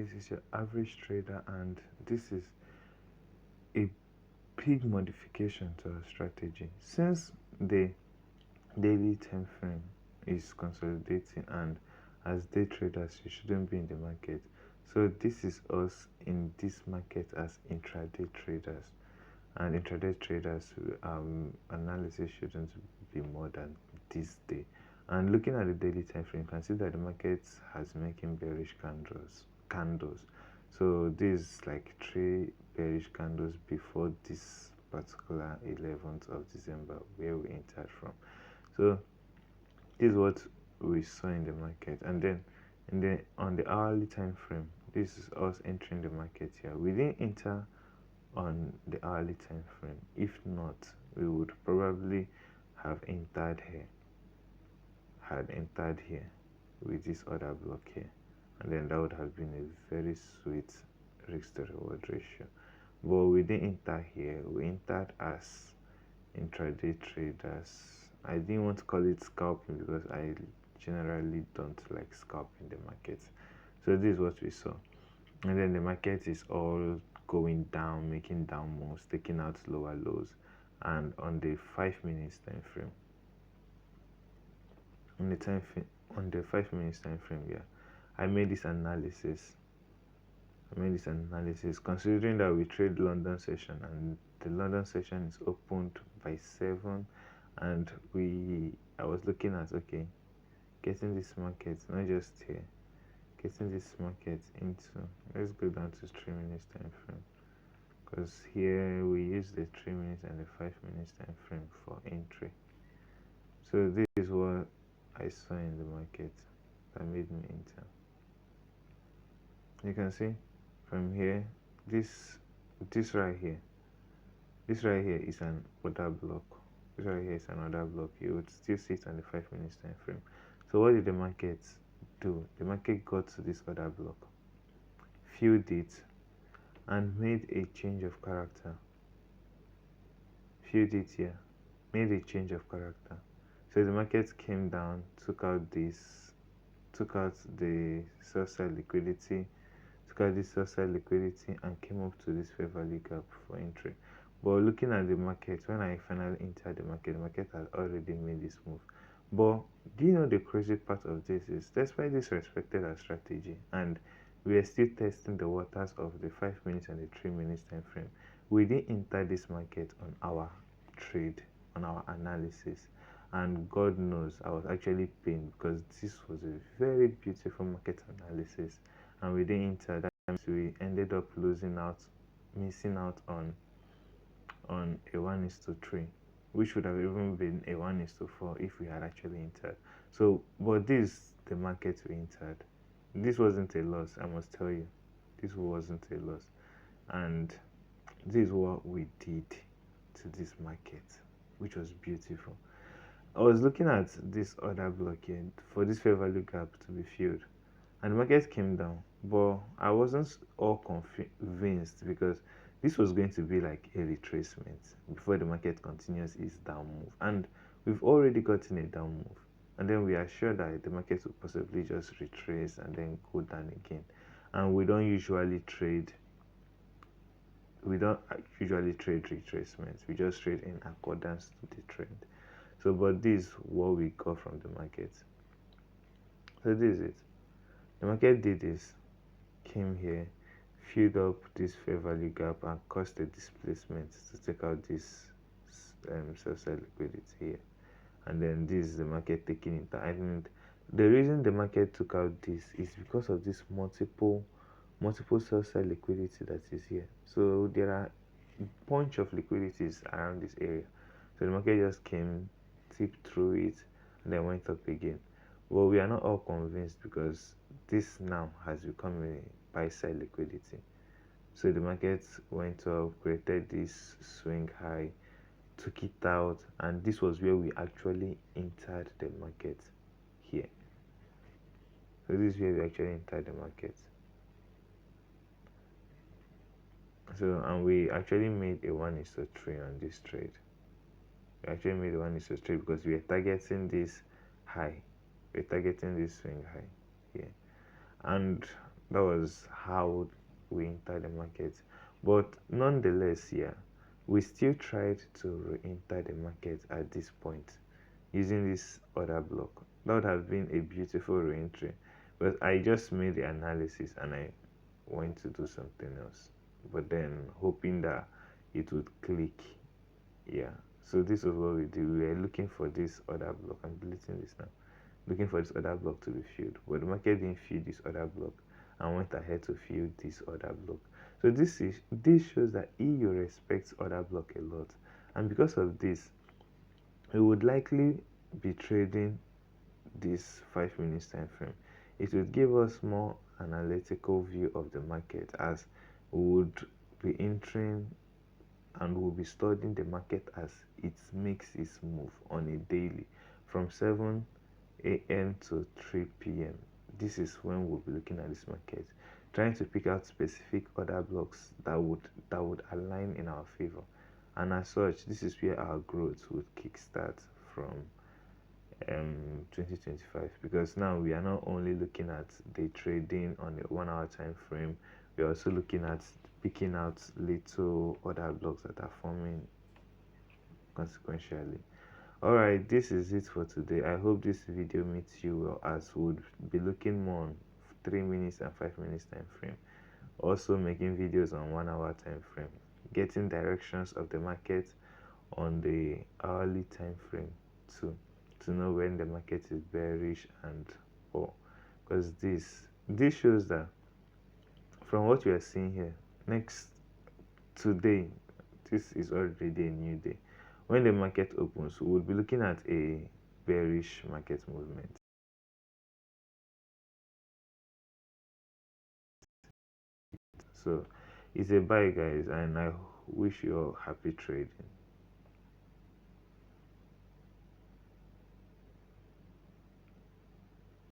this is your average trader, and this is a big modification to our strategy. Since the daily time frame is consolidating, and as day traders you shouldn't be in the market, so this is us in this market as intraday traders. And intraday traders, analysis shouldn't be more than this day. And looking at the daily time frame, you can see that the market has making bearish candles. So this like 3 bearish candles before this particular 11th of December where we entered from. So this is what we saw in the market. And then on the hourly time frame, this is us entering the market here. We didn't enter on the hourly time frame. If not, we would probably have entered here, with this other block here, and then that would have been a very sweet risk to reward ratio. But we didn't enter here, we entered as intraday traders. I didn't want to call it scalping because I generally don't like scalping the market. So this is what we saw, and then the market is all going down, making down moves, taking out lower lows. And on the 5 minutes time frame, on the 5 minutes time frame, yeah, I made this analysis. Considering that we trade London session, and the London session is opened by 7, and I was looking at, okay, getting this market, not just here, getting this market into, let's go down to 3 minutes time frame, because here we use the 3 minutes and the 5 minutes time frame for entry. So this is what I saw in the market that made me enter. You can see from here, this right here is an order block. This right here is another block. You would still see it on the 5 minutes time frame. So what did the market do? The market got to this other block, filled it, and made a change of character. Filled it here, made a change of character. So the market came down, took out the sell side liquidity, and came up to this fair value gap for entry. But looking at the market, when I finally entered the market had already made this move. But do you know the crazy part of this is, despite this respected our strategy, and we are still testing the waters of the 5 minutes and the 3 minutes time frame, we didn't enter this market on our trade, on our analysis. And God knows I was actually pained, because this was a very beautiful market analysis, and we didn't enter. That means we ended up missing out on a 1:3, which would have even been a 1:4 if we had actually entered. So, but this, the market we entered, this wasn't a loss, I must tell you. This wasn't a loss, and this is what we did to this market, which was beautiful. I was looking at this other block here for this fair value gap to be filled, and the market came down, but I wasn't all convinced, because this was going to be like a retracement before the market continues its down move, and we've already gotten a down move, and then we are sure that the market will possibly just retrace and then go down again. And we don't usually trade retracements, we just trade in accordance to the trend. So, but this is what we got from the market. So this is it. The market did this, came here, filled up this fair value gap, and caused a displacement to take out this sell side liquidity here. And then this is the market taking it. And the reason the market took out this is because of this multiple sell side liquidity that is here. So there are a bunch of liquidities around this area. So the market just came, tipped through it, and then went up again. Well, we are not all convinced, because this now has become a buy side liquidity. So the market went up, created this swing high, took it out, and this was where we actually entered the market here. So this is where we actually entered the market. So, and we actually made a 1:3 on this trade. We actually made a 1:3 because we are targeting this high. We're targeting this swing high here. And That was how we entered the market. But nonetheless, yeah, we still tried to re-enter the market at this point using this other block. That would have been a beautiful re-entry. But I just made the analysis and I went to do something else. But then hoping that it would click. Yeah. So this was what we did. We were looking for this other block. I'm deleting this now. Looking for this other block to be filled. But the market didn't fill this other block and went ahead to fill this other block. So this shows that EU respects other block a lot. And because of this, we would likely be trading this 5 minutes time frame. It would give us more analytical view of the market, as we would be entering and we'll be studying the market as it makes its move on a daily from 7 a.m. to 3 p.m. This is when we'll be looking at this market, trying to pick out specific other blocks that would align in our favor. And as such, this is where our growth would kickstart from 2025, because now we are not only looking at day trading on a 1 hour time frame, we're also looking at picking out little other blocks that are forming consequentially. All right, this is it for today. I hope this video meets you well, as would be looking more on 3 minutes and 5 minutes time frame, also making videos on 1 hour time frame, getting directions of the market on the hourly time frame too, to know when the market is bearish and or, because this shows that from what we are seeing here, next today, this is already a new day. When the market opens, we will be looking at a bearish market movement. So it's a buy, guys, and I wish you all happy trading.